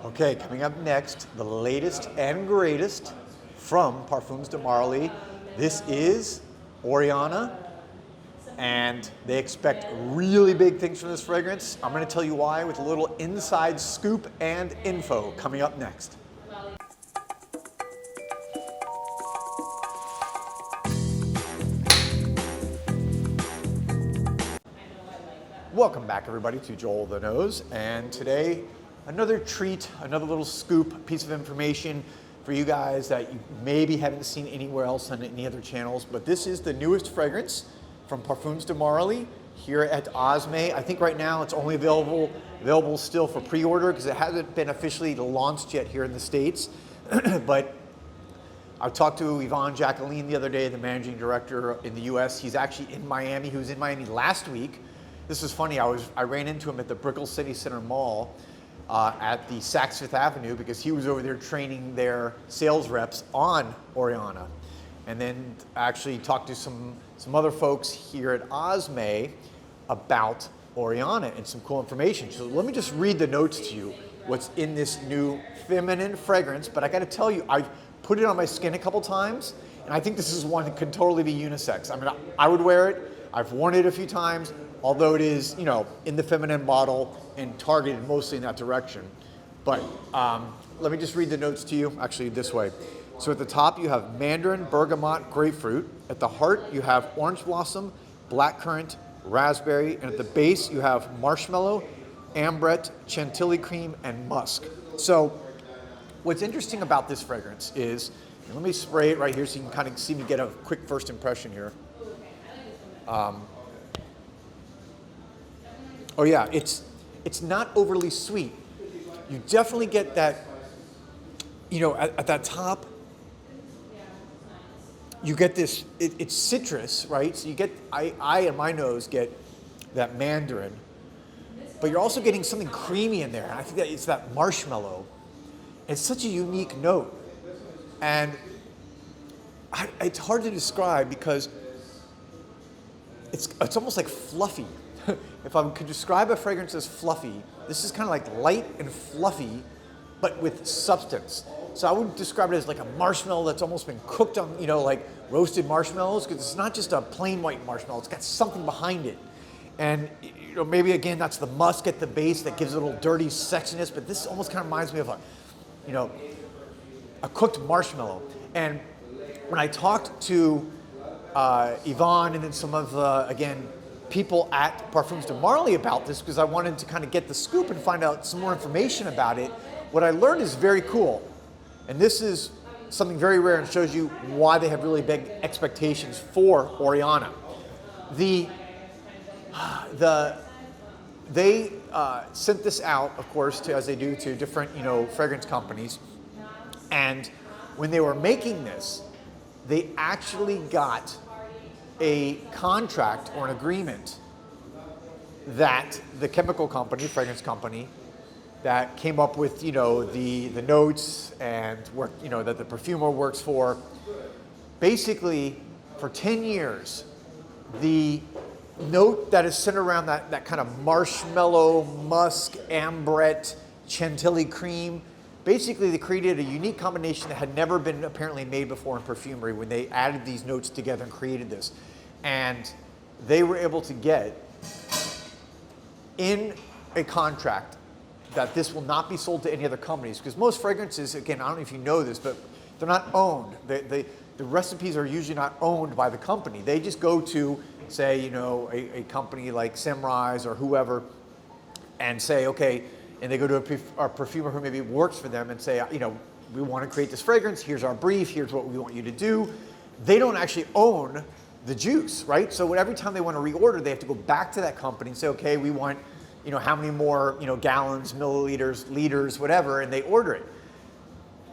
Okay, coming up next, the latest and greatest from Parfums de Marly. This is Oriana, and they expect really big things from this fragrance. I'm going to tell you why with a little inside scoop and info coming up next. Welcome back, everybody, to Joel the Nose, and today another treat, another little scoop, piece of information for you guys that you maybe haven't seen anywhere else on any other channels. But this is the newest fragrance from Parfums de Marly here at Osme. I think right now it's only available still for pre-order because it hasn't been officially launched yet here in the States. But I talked to Yvonne Jacqueline the other day, the managing director in the US. He's actually in Miami. He was in Miami last week. This is funny, I ran into him at the Brickell City Center Mall at the Saks Fifth Avenue because he was over there training their sales reps on Oriana. And then actually talked to some other folks here at Osme about Oriana and some cool information. So let me just read the notes to you, what's in this new feminine fragrance. But I gotta tell you, I've put it on my skin a couple times, and I think this is one that could totally be unisex. I mean, I would wear it. I've worn it a few times, although it is, you know, in the feminine bottle and targeted mostly in that direction. But let me just read the notes to you, actually this way. So at the top you have mandarin, bergamot, grapefruit. At the heart you have orange blossom, blackcurrant, raspberry, and at the base you have marshmallow, ambrette, chantilly cream, and musk. So what's interesting about this fragrance is, and let me spray it right here so you can kind of see me get a quick first impression here. Oh yeah, it's not overly sweet. You definitely get that, you know, at that top, you get this, it's citrus, right? So you get, I in my nose get that mandarin, but you're also getting something creamy in there. And I think that it's that marshmallow. It's such a unique note. And it's hard to describe because it's almost like fluffy. If I could describe a fragrance as fluffy, this is kind of like light and fluffy, but with substance. So I would describe it as like a marshmallow that's almost been cooked on, you know, like roasted marshmallows, because it's not just a plain white marshmallow, it's got something behind it. And, you know, maybe again, that's the musk at the base that gives it a little dirty sexiness, but this almost kind of reminds me of a, you know, a cooked marshmallow. And when I talked to Yvonne and then some of the, again, people at Parfums de Marly about this, because I wanted to kind of get the scoop and find out some more information about it, what I learned is very cool. And this is something very rare and shows you why they have really big expectations for Oriana. They sent this out, of course, as they do to different, you know, fragrance companies. And when they were making this, they actually got a contract or an agreement that the chemical company, fragrance company, that came up with, you know, the notes and work, you know, that the perfumer works for. Basically, for 10 years, the note that is centered around that kind of marshmallow, musk, ambrette, chantilly cream, basically they created a unique combination that had never been apparently made before in perfumery when they added these notes together and created this. And they were able to get in a contract that this will not be sold to any other companies, because most fragrances, again, I don't know if you know this, but they're not owned. The recipes are usually not owned by the company. They just go to, say, you know, a company like Semrise or whoever and say, okay, and they go to a perfumer who maybe works for them and say, you know, we want to create this fragrance, here's our brief, here's what we want you to do. They don't actually own the juice, right? So every time they want to reorder, they have to go back to that company and say, okay, we want, you know, how many more, you know, gallons, milliliters, liters, whatever, and they order it.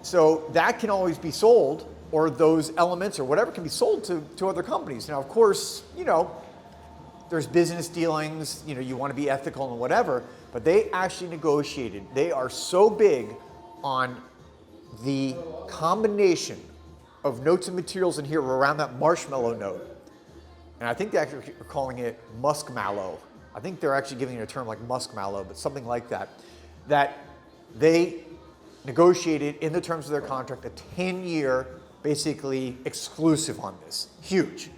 So that can always be sold, or those elements or whatever can be sold to other companies. Now, of course, you know, there's business dealings, you know, you want to be ethical and whatever, but they actually negotiated. They are so big on the combination of notes and materials in here around that marshmallow note. And I think they actually are calling it muskmallow. I think they're actually giving it a term like muskmallow, but something like that. That they negotiated in the terms of their contract a 10-year, basically exclusive on this. Huge.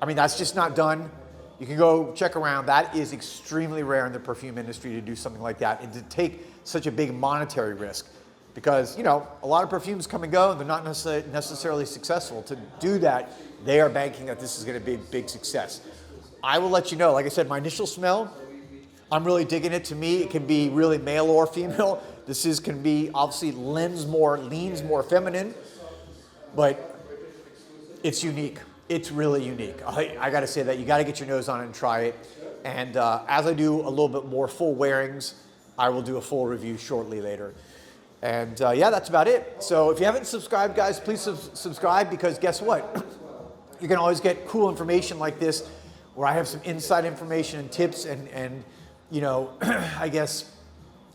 I mean, that's just not done. You can go check around. That is extremely rare in the perfume industry to do something like that and to take such a big monetary risk. Because, you know, a lot of perfumes come and go and they're not necessarily successful. To do that, they are banking that this is going to be a big success. I will let you know, like I said, my initial smell, I'm really digging it. To me, it can be really male or female. This can be obviously leans more feminine, but it's unique. It's really unique. I got to say that you got to get your nose on it and try it. And as I do a little bit more full wearings, I will do a full review shortly later. And yeah, that's about it. So if you haven't subscribed, guys, please subscribe, because guess what? You're gonna always get cool information like this, where I have some inside information and tips and you know, I guess,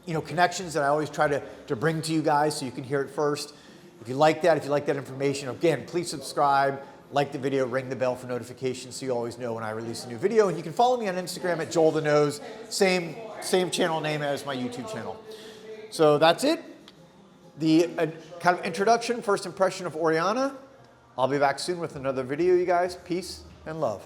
you know, connections that I always try to bring to you guys so you can hear it first. If you like that information, again, please subscribe, like the video, ring the bell for notifications so you always know when I release a new video. And you can follow me on Instagram at JoelTheNose, same channel name as my YouTube channel. So that's it. The kind of introduction, first impression of Oriana. I'll be back soon with another video, you guys. Peace and love.